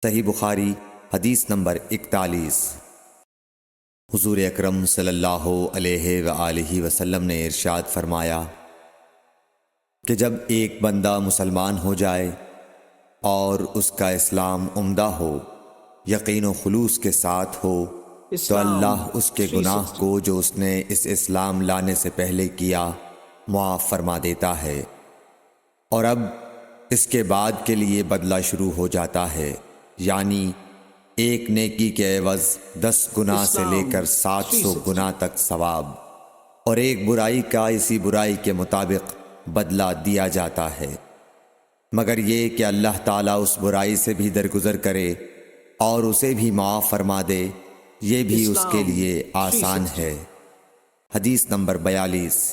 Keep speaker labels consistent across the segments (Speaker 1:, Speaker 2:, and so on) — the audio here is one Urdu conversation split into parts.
Speaker 1: صحیح بخاری حدیث نمبر 41۔ حضور اکرم صلی اللہ علیہ وآلہ وسلم نے ارشاد فرمایا کہ جب ایک بندہ مسلمان ہو جائے اور اس کا اسلام عمدہ ہو، یقین و خلوص کے ساتھ ہو، تو اللہ اس کے گناہ کو جو اس نے اس اسلام لانے سے پہلے کیا معاف فرما دیتا ہے، اور اب اس کے بعد کے لیے بدلہ شروع ہو جاتا ہے، یعنی ایک نیکی کے عوض 10 گناہ سے لے کر 700 گناہ تک ثواب، اور ایک برائی کا اسی برائی کے مطابق بدلہ دیا جاتا ہے، مگر یہ کہ اللہ تعالیٰ اس برائی سے بھی درگزر کرے اور اسے بھی معاف فرما دے، یہ بھی اس کے لیے آسان ہے۔ حدیث نمبر 42۔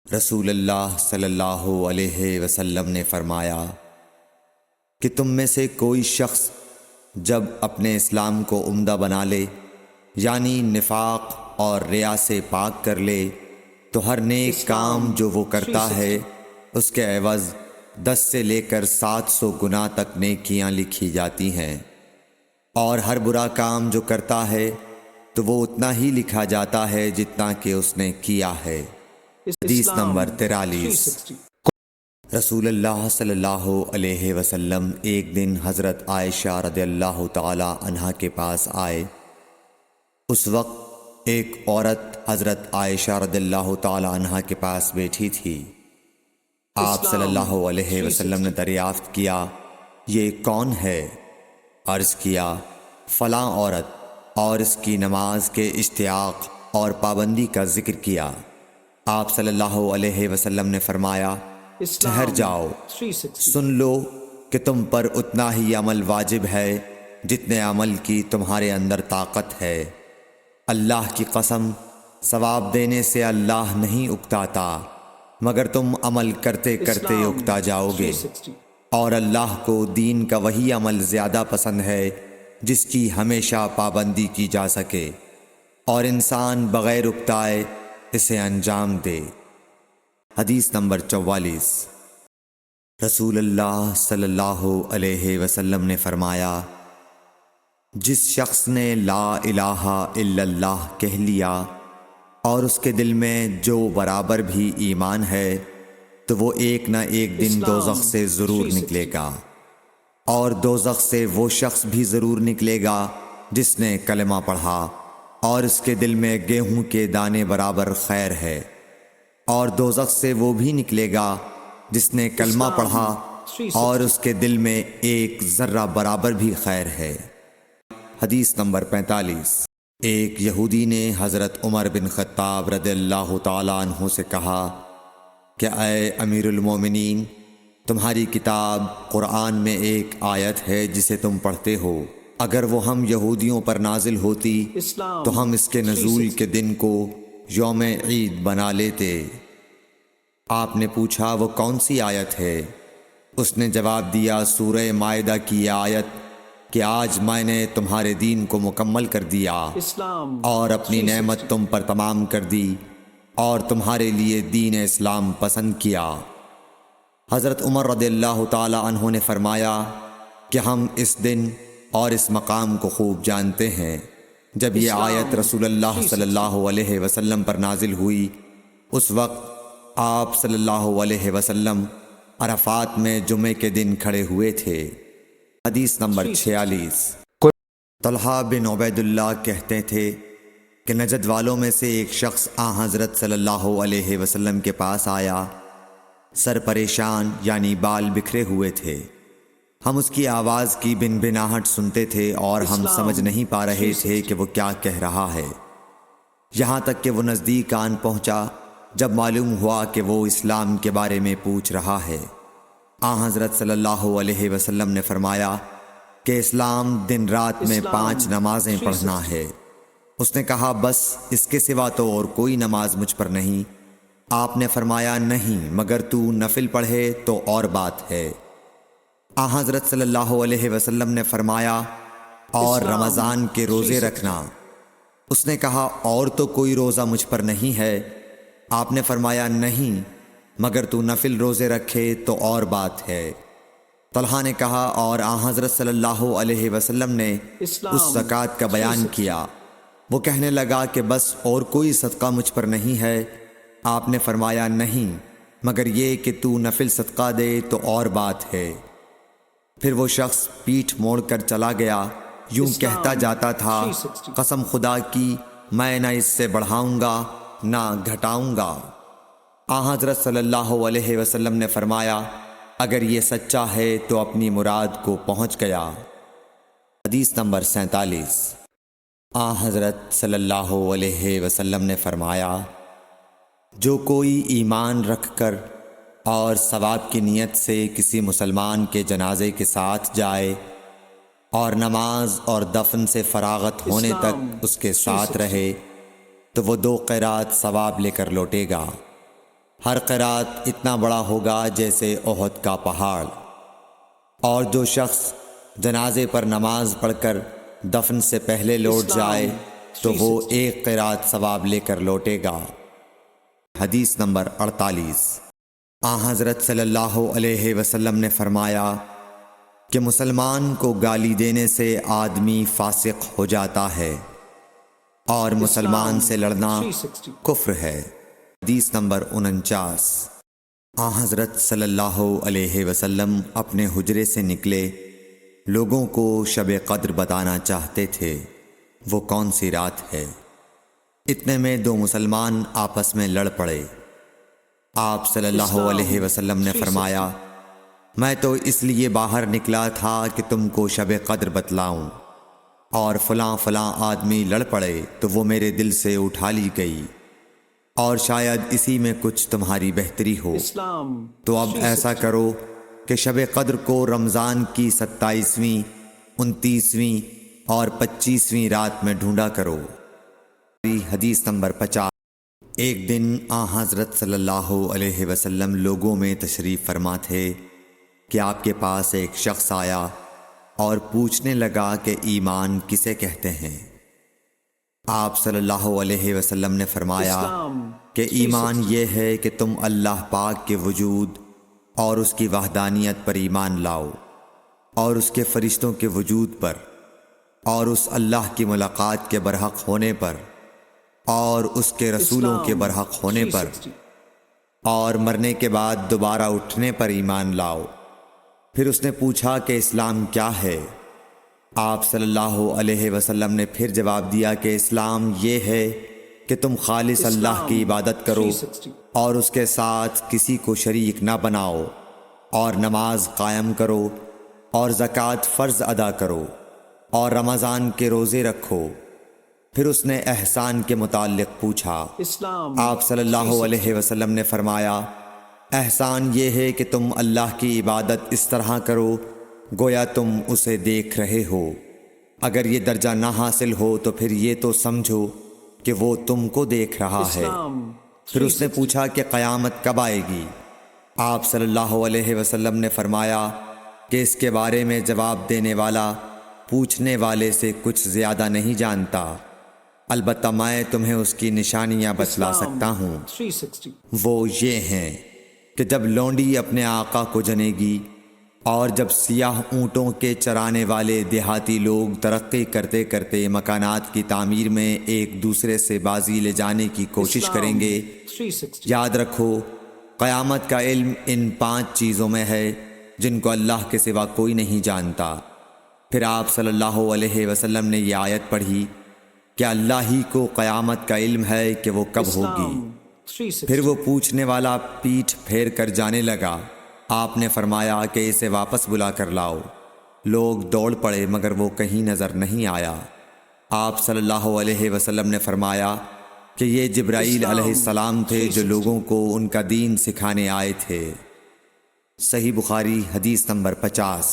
Speaker 1: رسول اللہ صلی اللہ علیہ وسلم نے فرمایا کہ تم میں سے کوئی شخص جب اپنے اسلام کو عمدہ بنا لے، یعنی نفاق اور ریا سے پاک کر لے، تو ہر نیک کام جو وہ کرتا ہے اس کے عوض 10 سے لے کر 700 گناہ تک نیکیاں لکھی جاتی ہیں، اور ہر برا کام جو کرتا ہے تو وہ اتنا ہی لکھا جاتا ہے جتنا کہ اس نے کیا ہے۔ حدیث نمبر 43۔ رسول اللہ صلی اللہ علیہ وسلم ایک دن حضرت عائشہ رضی اللہ تعالی عنہا کے پاس آئے۔ اس وقت ایک عورت حضرت عائشہ رضی اللہ تعالی عنہا کے پاس بیٹھی تھی۔ آپ صلی اللہ علیہ وسلم نے دریافت کیا، یہ کون ہے؟ عرض کیا، فلاں عورت، اور اس کی نماز کے اشتیاق اور پابندی کا ذکر کیا۔ آپ صلی اللہ علیہ وسلم نے فرمایا، ٹھہر جاؤ، سن لو کہ تم پر اتنا ہی عمل واجب ہے جتنے عمل کی تمہارے اندر طاقت ہے۔ اللہ کی قسم، ثواب دینے سے اللہ نہیں اکتاتا، مگر تم عمل کرتے کرتے اکتا جاؤ گے، اور اللہ کو دین کا وہی عمل زیادہ پسند ہے جس کی ہمیشہ پابندی کی جا سکے، اور انسان بغیر اکتائے اسے انجام دے۔ حدیث نمبر 44۔ رسول اللہ صلی اللہ علیہ وسلم نے فرمایا، جس شخص نے لا الہ الا اللہ کہہ لیا اور اس کے دل میں جو برابر بھی ایمان ہے، تو وہ ایک نہ ایک دن دوزخ سے ضرور نکلے گا، اور دوزخ سے وہ شخص بھی ضرور نکلے گا جس نے کلمہ پڑھا اور اس کے دل میں گیہوں کے دانے برابر خیر ہے، اور دوزخ سے وہ بھی نکلے گا جس نے کلمہ پڑھا اور اس کے دل میں ایک ذرہ برابر بھی خیر ہے۔ حدیث نمبر 45۔ ایک یہودی نے حضرت عمر بن خطاب رضی اللہ تعالیٰ عنہ سے کہا کہ اے امیر المومنین، تمہاری کتاب قرآن میں ایک آیت ہے جسے تم پڑھتے ہو، اگر وہ ہم یہودیوں پر نازل ہوتی تو ہم اس کے نزول کے دن کو یوم عید بنا لیتے۔ آپ نے پوچھا، وہ کون سی آیت ہے؟ اس نے جواب دیا، سورہ مائدہ کی یہ آیت کہ آج میں نے تمہارے دین کو مکمل کر دیا اور اپنی نعمت تم پر تمام کر دی اور تمہارے لیے دین اسلام پسند کیا۔ حضرت عمر رضی اللہ تعالی عنہ نے فرمایا کہ ہم اس دن اور اس مقام کو خوب جانتے ہیں۔ جب یہ آیت رسول اللہ صلی اللہ علیہ وسلم پر نازل ہوئی، اس وقت آپ صلی اللہ علیہ وسلم عرفات میں جمعے کے دن کھڑے ہوئے تھے۔ حدیث نمبر 46۔ طلحہ بن عبید اللہ کہتے تھے کہ نجد والوں میں سے ایک شخص حضرت صلی اللہ علیہ وسلم کے پاس آیا، سر پریشان یعنی بال بکھرے ہوئے تھے۔ ہم اس کی آواز کی بن بناہٹ سنتے تھے اور ہم سمجھ نہیں پا رہے تھے کہ وہ کیا کہہ رہا ہے، یہاں تک کہ وہ نزدیک آن پہنچا جب معلوم ہوا کہ وہ اسلام کے بارے میں پوچھ رہا ہے۔ حضرت صلی اللہ علیہ وسلم نے فرمایا کہ اسلام دن رات میں 5 نمازیں پڑھنا ہے۔ اس نے کہا، بس اس کے سوا تو اور کوئی نماز مجھ پر نہیں۔ آپ نے فرمایا، نہیں، مگر تو نفل پڑھے تو اور بات ہے۔ حضرت صلی اللہ علیہ وسلم نے فرمایا، اور رمضان کے روزے رکھنا۔ اس نے کہا، اور تو کوئی روزہ مجھ پر نہیں ہے۔ آپ نے فرمایا، نہیں، مگر تو نفل روزے رکھے تو اور بات ہے۔ طلحہ نے کہا اور آن حضرت صلی اللہ علیہ وسلم نے اس زکوٰۃ کا بیان کیا۔ وہ کہنے لگا کہ بس اور کوئی صدقہ مجھ پر نہیں ہے؟ آپ نے فرمایا نہیں، مگر یہ کہ تو نفل صدقہ دے تو اور بات ہے۔ پھر وہ شخص پیٹھ موڑ کر چلا گیا، یوں کہتا جاتا تھا، قسم خدا کی میں نہ اس سے بڑھاؤں گا نہ گھٹاؤں گا۔ آن حضرت صلی اللہ علیہ وسلم نے فرمایا، اگر یہ سچا ہے تو اپنی مراد کو پہنچ گیا۔ حدیث نمبر 47۔ آن حضرت صلی اللہ علیہ وسلم نے فرمایا، جو کوئی ایمان رکھ کر اور ثواب کی نیت سے کسی مسلمان کے جنازے کے ساتھ جائے اور نماز اور دفن سے فراغت ہونے تک اس کے ساتھ رہے تو وہ 2 قیرات ثواب لے کر لوٹے گا۔ ہر قیرات اتنا بڑا ہوگا جیسے احد کا پہاڑ۔ اور جو شخص جنازے پر نماز پڑھ کر دفن سے پہلے لوٹ جائے تو وہ 1 قیرات ثواب لے کر لوٹے گا۔ حدیث نمبر 48۔ آن حضرت صلی اللہ علیہ وسلم نے فرمایا کہ مسلمان کو گالی دینے سے آدمی فاسق ہو جاتا ہے اور مسلمان سے لڑنا کفر ہے۔ حدیث نمبر 49۔ آن حضرت صلی اللہ علیہ وسلم اپنے حجرے سے نکلے، لوگوں کو شب قدر بتانا چاہتے تھے وہ کون سی رات ہے۔ اتنے میں 2 مسلمان آپس میں لڑ پڑے۔ آپ صلی اللہ علیہ وسلم نے فرمایا، میں تو اس لیے باہر نکلا تھا کہ تم کو شب قدر بتلاؤں، اور فلاں فلاں آدمی لڑ پڑے تو وہ میرے دل سے اٹھا لی گئی، اور شاید اسی میں کچھ تمہاری بہتری ہو۔ تو اب ایسا کرو کہ شب قدر کو رمضان کی 27ویں، 29ویں اور 25ویں رات میں ڈھونڈا کرو۔ حدیث نمبر 50۔ ایک دن آن حضرت صلی اللہ علیہ وسلم لوگوں میں تشریف فرما تھے کہ آپ کے پاس ایک شخص آیا اور پوچھنے لگا کہ ایمان کسے کہتے ہیں؟ آپ صلی اللہ علیہ وسلم نے فرمایا کہ ایمان یہ ہے کہ تم اللہ پاک کے وجود اور اس کی وحدانیت پر ایمان لاؤ، اور اس کے فرشتوں کے وجود پر، اور اس اللہ کی ملاقات کے برحق ہونے پر، اور اس کے رسولوں کے برحق ہونے پر، اور مرنے کے بعد دوبارہ اٹھنے پر ایمان لاؤ۔ پھر اس نے پوچھا کہ اسلام کیا ہے؟ آپ صلی اللہ علیہ وسلم نے پھر جواب دیا کہ اسلام یہ ہے کہ تم خالص اللہ کی عبادت کرو اور اس کے ساتھ کسی کو شریک نہ بناؤ، اور نماز قائم کرو، اور زکوٰۃ فرض ادا کرو، اور رمضان کے روزے رکھو۔ پھر اس نے احسان کے متعلق پوچھا۔ آپ صلی اللہ علیہ وسلم نے فرمایا، احسان یہ ہے کہ تم اللہ کی عبادت اس طرح کرو گویا تم اسے دیکھ رہے ہو۔ اگر یہ درجہ نہ حاصل ہو تو پھر یہ تو سمجھو کہ وہ تم کو دیکھ رہا ہے۔ پھر اس نے پوچھا کہ قیامت کب آئے گی؟ آپ صلی اللہ علیہ وسلم نے فرمایا کہ اس کے بارے میں جواب دینے والا پوچھنے والے سے کچھ زیادہ نہیں جانتا، البتہ میں تمہیں اس کی نشانیاں بتلا سکتا ہوں۔ وہ یہ ہیں کہ جب لونڈی اپنے آقا کو جنے گی، اور جب سیاہ اونٹوں کے چرانے والے دیہاتی لوگ ترقی کرتے کرتے مکانات کی تعمیر میں ایک دوسرے سے بازی لے جانے کی کوشش کریں گے، یاد رکھو قیامت کا علم ان 5 چیزوں میں ہے جن کو اللہ کے سوا کوئی نہیں جانتا۔ پھر آپ صلی اللہ علیہ وسلم نے یہ آیت پڑھی کہ اللہ ہی کو قیامت کا علم ہے کہ وہ کب ہوگی۔ پھر وہ پوچھنے والا پیٹھ پھیر کر جانے لگا۔ آپ نے فرمایا کہ اسے واپس بلا کر لاؤ۔ لوگ دوڑ پڑے مگر وہ کہیں نظر نہیں آیا۔ آپ صلی اللہ علیہ وسلم نے فرمایا کہ یہ جبرائیل علیہ السلام تھے جو لوگوں کو ان کا دین سکھانے آئے تھے۔ صحیح بخاری حدیث نمبر 50۔